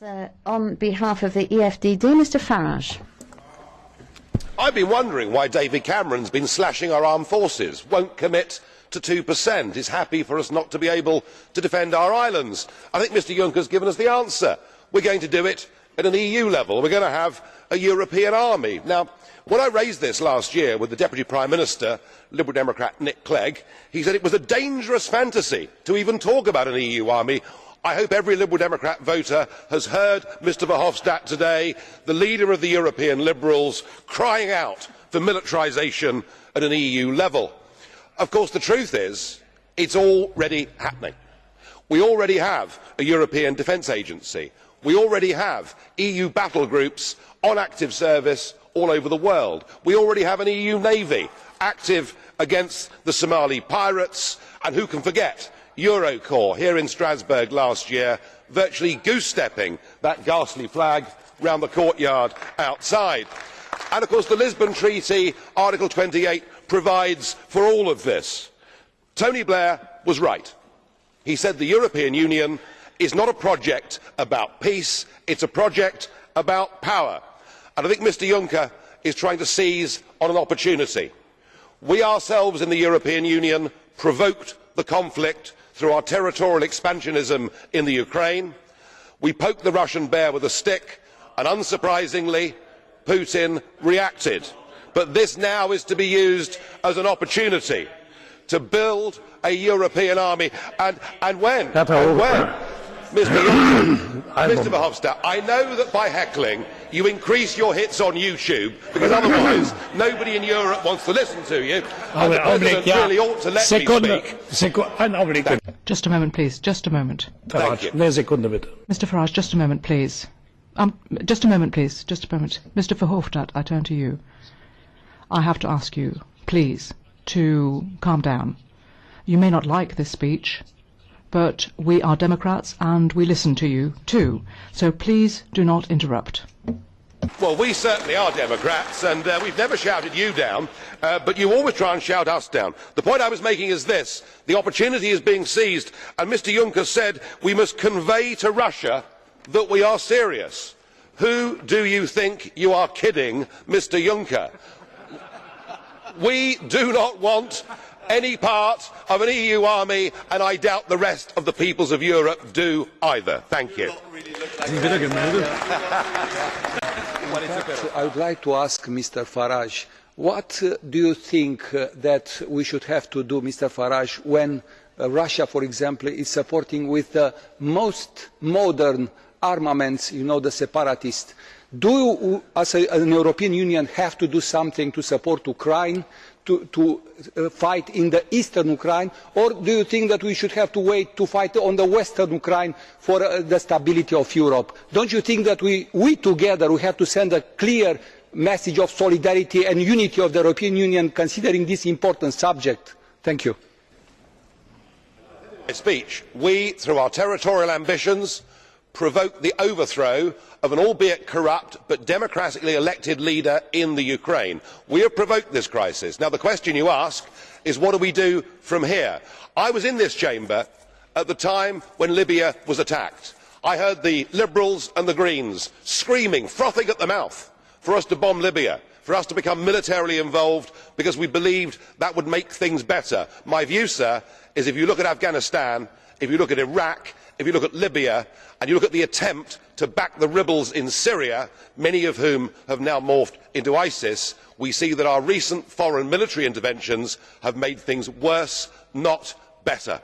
On behalf of the EFDD, Mr Farage. I've been wondering why David Cameron's been slashing our armed forces, won't commit to 2%, is happy for us not to be able to defend our islands. I think Mr Juncker's given us the answer. We're going to do it at an EU level. We're going to have a European army. Now, when I raised this last year with the Deputy Prime Minister, Liberal Democrat Nick Clegg, he said it was a dangerous fantasy to even talk about an EU army. I hope every Liberal Democrat voter has heard Mr Verhofstadt today, the leader of the European Liberals, crying out for militarisation at an EU level. Of course, the truth is, it's already happening. We already have a European Defence Agency. We already have EU battle groups on active service all over the world. We already have an EU Navy active against the Somali pirates, and who can forget Eurocorps here in Strasbourg last year, virtually goose-stepping that ghastly flag round the courtyard outside. And of course the Lisbon Treaty, Article 28, provides for all of this. Tony Blair was right. He said the European Union is not a project about peace, it's a project about power. And I think Mr Juncker is trying to seize on an opportunity. We ourselves in the European Union provoked the conflict through our territorial expansionism in the Ukraine. We poked the Russian bear with a stick, and unsurprisingly, Putin reacted. But this now is to be used as an opportunity to build a European army. And when? Mr Verhofstadt, I know that by heckling you increase your hits on YouTube, because otherwise nobody in Europe wants to listen to you, and the President really ought to let me speak. Just a moment, please. Just a moment. Thank you. Mr Farage, just a moment, please. Just a moment, please. Just a moment. Mr Verhofstadt, I turn to you. I have to ask you, please, to calm down. You may not like this speech, but we are Democrats and we listen to you too. So please do not interrupt. Well, we certainly are Democrats, and we've never shouted you down, but you always try and shout us down. The point I was making is this: the opportunity is being seized, and Mr Juncker said we must convey to Russia that we are serious. Who do you think you are kidding, Mr Juncker? We do not want any part of an EU army, and I doubt the rest of the peoples of Europe do either. Thank you. I would like to ask Mr Farage, what do you think that we should have to do, Mr Farage, when Russia, for example, is supporting with the most modern armaments, you know, the separatists? Do you, as an European Union, have to do something to support Ukraine, to fight in the eastern Ukraine, or do you think that we should have to wait to fight on the western Ukraine for the stability of Europe? Don't you think that we together have to send a clear message of solidarity and unity of the European Union, considering this important subject? Thank you. Speech. We, through our territorial ambitions, provoked the overthrow of an albeit corrupt but democratically elected leader in the Ukraine. We have provoked this crisis. Now the question you ask is, what do we do from here? I was in this chamber at the time when Libya was attacked. I heard the Liberals and the Greens screaming, frothing at the mouth, for us to bomb Libya, for us to become militarily involved, because we believed that would make things better. My view, sir, is if you look at Afghanistan, if you look at Iraq, if you look at Libya, and you look at the attempt to back the rebels in Syria, many of whom have now morphed into ISIS, we see that our recent foreign military interventions have made things worse, not better.